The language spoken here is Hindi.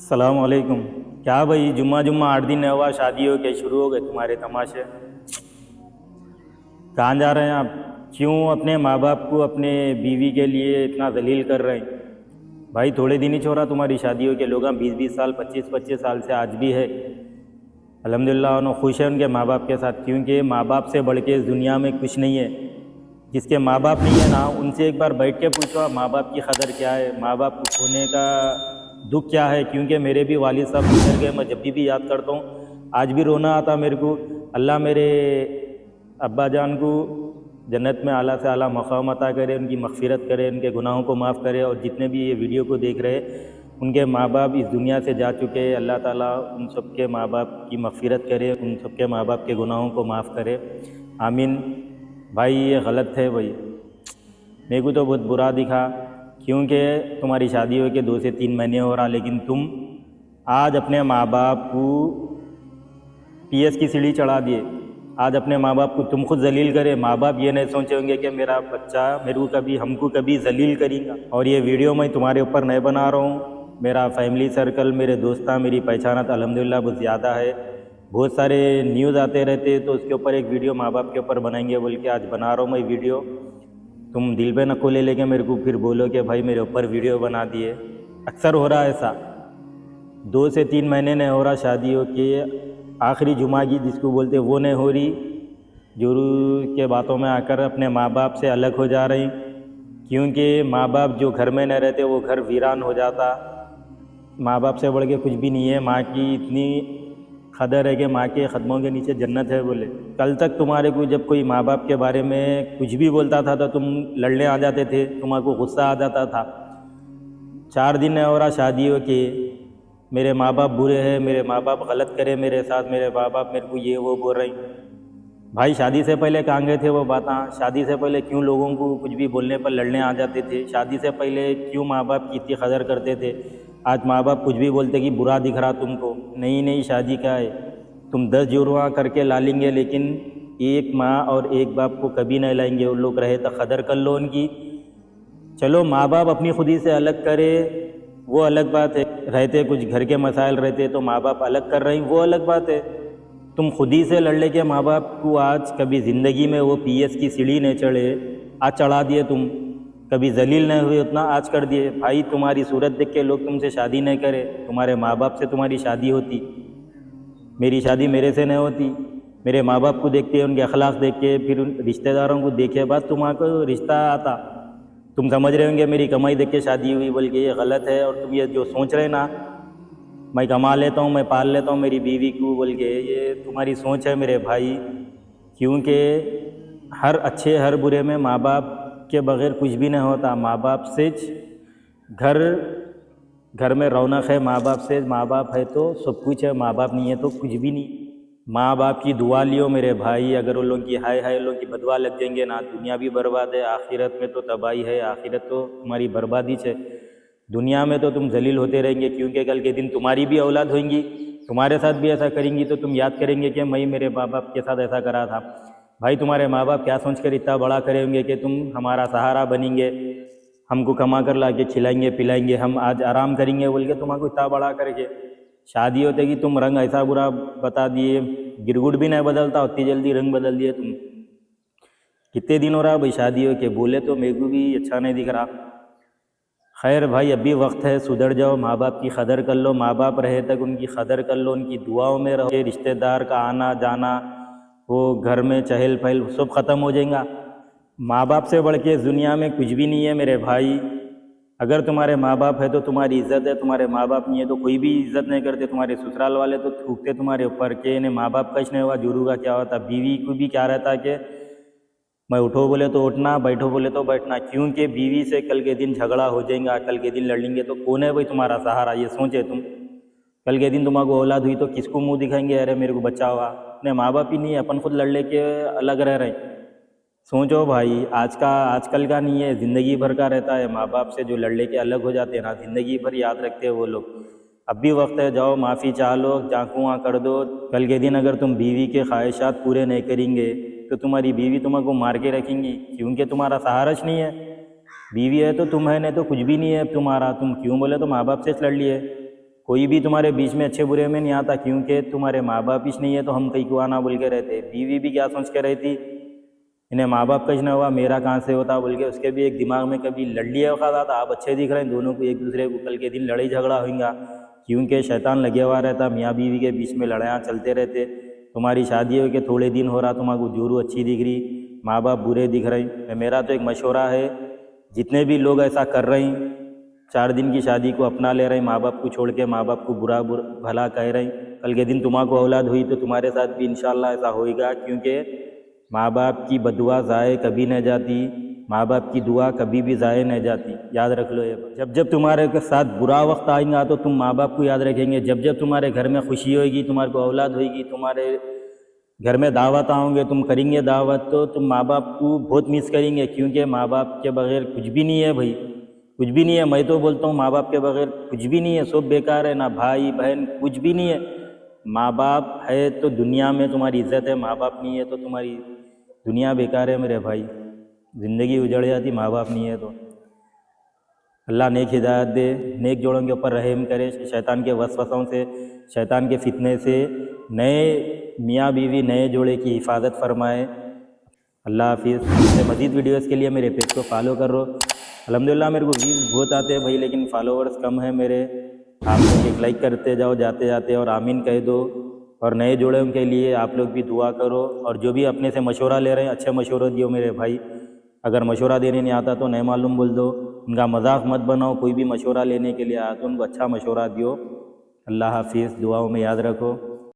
सलाम अलैकुम। क्या भाई, जुम्मा जुम्मा 8 दिन नहीं हुआ, शादी हो के शुरू हो गए तुम्हारे तमाशे। कहाँ जा रहे हैं आप? क्यों अपने माँ बाप को अपने बीवी के लिए इतना जलील कर रहे हैं? भाई थोड़े दिन ही छोड़ा तुम्हारी शादी हो के, लोग 20-20 साल 25-25 साल से आज भी है। अल्हम्दुलिल्लाह उन्होंने खुश है उनके माँ बाप के साथ, क्योंकि माँ बाप से बढ़ के इस दुनिया में कुछ नहीं है। जिसके माँ बाप नहीं है ना, उनसे एक बार बैठ के पूछो माँ बाप की कदर क्या है, माँ बाप को खोने का दुख क्या है। क्योंकि मेरे भी वालिद साहब गुजर गए, मैं जब भी याद करता हूँ आज भी रोना आता मेरे को। अल्लाह मेरे अब्बा जान को जन्नत में आला से आला मकाम अता करे, उनकी मग़फ़िरत करे, उनके गुनाहों को माफ़ करे। और जितने भी ये वीडियो को देख रहे उनके माँ बाप इस दुनिया से जा चुके हैं, अल्लाह ताला उन सबके माँ बाप की मग़फ़िरत करे, उन सबके माँ बाप के गुनाहों को माफ़ करे, आमीन। भाई ये गलत है भाई, मेरे को तो बहुत बुरा दिखा। क्योंकि तुम्हारी शादी हो के 2 से 3 महीने हो रहा, लेकिन तुम आज अपने माँ बाप को पीएस की सीढ़ी चढ़ा दिए। आज अपने माँ बाप को तुम खुद जलील करे। माँ बाप ये नहीं सोचे होंगे कि मेरा बच्चा मेरे को कभी हमको कभी जलील करेगा। और ये वीडियो मैं तुम्हारे ऊपर नहीं बना रहा हूँ, मेरा फैमिली सर्कल, मेरे दोस्ता, मेरी पहचानत अल्हम्दुलिल्लाह बहुत ज़्यादा है। बहुत सारे न्यूज़ आते रहते, तो उसके ऊपर एक वीडियो माँ बाप के ऊपर बनाएंगे बोल के आज बना रहा हूँ मैं वीडियो। तुम दिल पे नको ले लेके मेरे को फिर बोलो कि भाई मेरे ऊपर वीडियो बना दिए। अक्सर हो रहा है ऐसा, 2 से 3 महीने नहीं हो रहा शादी हो के, आखिरी जुमागी जिसको बोलते वो नहीं हो रही, जोरू के बातों में आकर अपने माँ बाप से अलग हो जा रही। क्योंकि माँ बाप जो घर में नहीं रहते वो घर वीरान हो जाता। माँ बाप से बढ़ के कुछ भी नहीं है, माँ की इतनी कदर है कि माँ के कदमों के नीचे जन्नत है बोले। कल तक तुम्हारे को जब कोई माँ बाप के बारे में कुछ भी बोलता था तो तुम लड़ने आ जाते थे, तुम्हारे को गुस्सा आ जाता था। 4 दिन नहीं हो रहा शादी हो के, मेरे माँ बाप बुरे हैं, मेरे माँ बाप गलत करे मेरे साथ, मेरे माँ बाप मेरे को ये वो बोल रहे हैं। भाई शादी से पहले कहाँ गए थे वो बात? शादी से पहले क्यों लोगों को कुछ भी बोलने पर लड़ने आ जाते थे? शादी से पहले क्यों माँ बाप की इतनी कदर करते थे? आज माँ बाप कुछ भी बोलते कि बुरा दिख रहा तुमको। नहीं नहीं, शादी क्या है, तुम 10 जुड़वा करके ला लेंगे, लेकिन एक माँ और एक बाप को कभी नहीं लाएंगे। उन लोग रहे तो कदर कर लो उनकी। चलो माँ बाप अपनी खुदी से अलग करे वो अलग बात है, रहते कुछ घर के मसाइल रहते तो माँ बाप अलग कर रही वो अलग बात है। तुम खुद ही से लड़ लेके माँ बाप को आज कभी ज़िंदगी में वो पीएस की सीढ़ी नहीं चढ़े, आज चढ़ा दिए तुम। कभी जलील नहीं हुए उतना आज कर दिए। भाई तुम्हारी सूरत देख के लोग तुमसे शादी नहीं करे, तुम्हारे माँ बाप से तुम्हारी शादी होती, मेरी शादी मेरे से नहीं होती। मेरे माँ बाप को देखते, उनके अखलाक देख के, फिर उन रिश्तेदारों को देखे बस तुम्हारा रिश्ता आता। तुम समझ रहे होंगे मेरी कमाई देख के शादी हुई बोल के, ये गलत है। और तुम ये जो सोच रहे ना मैं कमा लेता हूँ, मैं पाल लेता हूँ मेरी बीवी को बोल के, ये तुम्हारी सोच है मेरे भाई। क्योंकि हर अच्छे हर बुरे में माँ बाप के बगैर कुछ भी नहीं होता। माँ बाप से घर घर में रौनक है, माँ बाप से, माँ बाप है तो सब कुछ है, माँ बाप नहीं है तो कुछ भी नहीं। माँ बाप की दुआ लियो मेरे भाई, अगर उन लोगों की हाय हाय लोगों की बदवा लग जाएंगे ना, दुनिया भी बर्बाद है, आखिरत में तो तबाही है, आखिरत तो तुम्हारी बर्बादी है। दुनिया में तो तुम जलील होते रहेंगे, क्योंकि कल के दिन तुम्हारी भी औलाद होंगी, तुम्हारे साथ भी ऐसा करेंगी, तो तुम याद करेंगे कि मैं मेरे माँ बाप के साथ ऐसा करा था। भाई तुम्हारे माँ बाप क्या सोच कर इतना बड़ा करेंगे कि तुम हमारा सहारा बनेंगे, हमको कमा कर ला के खिलाएंगे पिलाएंगे, हम आज आराम करेंगे बोल के तुम्हारा इतना बड़ा करके शादी होते कि तुम रंग ऐसा बुरा बता दिए, गिरगुट भी नहीं बदलता उतनी जल्दी रंग बदल दिए तुम। कितने दिन हो रहा भाई शादी हो के? बोले तो मेरे को भी अच्छा नहीं दिख रहा। खैर भाई अभी वक्त है, सुधर जाओ, माँ बाप की कदर कर लो, माँ बाप रहे तक उनकी कदर कर लो, उनकी दुआओं में रहो। रिश्तेदार का आना जाना, वो घर में चहल पहल सब ख़त्म हो जाएगा। माँ बाप से बढ़ के इस दुनिया में कुछ भी नहीं है मेरे भाई। अगर तुम्हारे माँ बाप है तो तुम्हारी इज्जत है, तुम्हारे माँ बाप नहीं है तो कोई भी इज्जत नहीं करते। तुम्हारे ससुराल वाले तो थूकते तुम्हारे ऊपर के इन्हें माँ बाप का ही नहीं हुआ, जुरू का क्या होता। बीवी को भी क्या रहता कि मैं उठो बोले तो उठना, बैठो बोले तो बैठना। क्योंकि बीवी से कल के दिन झगड़ा हो जाएगा, कल के दिन लड़ेंगे तो कौन है भाई तुम्हारा सहारा? ये सोचे तुम। कल के दिन तुम्हारे औलाद हुई तो किसको मुंह दिखाएंगे, अरे मेरे को बच्चा हुआ? अपने माँ बाप ही नहीं है, अपन खुद लड़ लेके अलग रह रहे हैं। सोचो भाई, आजकल का नहीं है, ज़िंदगी भर का रहता है। माँ बाप से जो लड़ लेके अलग हो जाते हैं ना, ज़िंदगी भर याद रखते हैं वो लोग। अब भी वक्त है, जाओ माफ़ी चाह लो, चाकूआ कर दो। कल के दिन अगर तुम बीवी के ख्वाहिशात पूरे नहीं करेंगे तो तुम्हारी बीवी तुम्हारे मार के रखेंगी, क्योंकि तुम्हारा सहारा नहीं है। बीवी है तो तुम है, नहीं तो कुछ भी नहीं है तुम्हारा। तुम क्यों बोले तो माँ बाप से लड़ लिए। कोई भी तुम्हारे बीच में अच्छे बुरे में नहीं आता, क्योंकि तुम्हारे माँ बाप ही नहीं है तो हम कहीं को आना बोल के रहते। बीवी भी क्या सोच के रहती, इन्हें माँ बाप का ही ना हुआ, मेरा कहाँ से होता बोल के। उसके भी एक दिमाग में कभी लड़ लिया वक्त था, आप अच्छे दिख रहे हैं, दोनों को एक दूसरे को कल के दिन लड़ाई झगड़ा होगा, क्योंकि शैतान लगे हुआ रहता, मियाँ बीवी के बीच में लड़ाइयाँ चलते रहते। तुम्हारी शादी हो के थोड़े दिन हो रहा, तुम्हारे जोरू अच्छी दिख रही, माँ बाप बुरे दिख रहे। मेरा तो एक मशवरा है, जितने भी लोग ऐसा कर रहे हैं, 4 दिन की शादी को अपना ले रहे हैं, माँ बाप को छोड़ के माँ बाप को बुरा भला कह रहे हैं, कल के दिन तुम्हारे औलाद हुई तो तुम्हारे साथ भी इंशाल्लाह ऐसा होएगा, क्योंकि माँ बाप की बदुआ ज़ाये कभी नहीं जाती, माँ बाप की दुआ कभी भी ज़ाये नहीं जाती, याद रख लो ये। जब जब तुम्हारे के साथ बुरा वक्त आएगा तो तुम माँ बाप को याद रखेंगे, जब जब तुम्हारे घर में खुशी होगी, तुम्हारे को औलाद होगी, तुम्हारे घर में दावत आओगे, तुम करेंगे दावत, तो तुम माँ बाप को बहुत मिस करेंगे, क्योंकि माँ बाप के बगैर कुछ भी नहीं है भाई, कुछ भी नहीं है। मैं तो बोलता हूँ माँ बाप के बगैर कुछ भी नहीं है, सब बेकार है, ना भाई बहन कुछ भी नहीं है। माँ बाप है तो दुनिया में तुम्हारी इज्जत है, माँ बाप नहीं है तो तुम्हारी दुनिया बेकार है मेरे भाई, ज़िंदगी उजड़ जाती माँ बाप नहीं है तो। अल्लाह नेक हिदायत दे, नेक जोड़ों के ऊपर रहम करे, शैतान के वसवसों से, शैतान के फितने से नए मियाँ बीवी नए जोड़े की हिफाजत फरमाए। अल्लाह हाफिज़। मज़ीद वीडियोस के लिए मेरे पेज को फॉलो करो। अल्हम्दुलिल्लाह मेरे को व्यूज़ बहुत आते हैं भाई, लेकिन फॉलोअर्स कम है मेरे। आप लोग एक लाइक करते जाओ जाते जाते और आमीन कह दो, और नए जोड़ों के लिए आप लोग भी दुआ करो। और जो भी अपने से मशवरा ले रहे हैं, अच्छा मशवरा दियो मेरे भाई। अगर मशवरा देने नहीं आता तो नहीं मालूम बोल दो, उनका मजाक मत बनाओ। कोई भी मशवरा लेने के लिए आया तो उनको अच्छा मशवरा दियो। अल्लाह हाफिज़, दुआओं में याद रखो।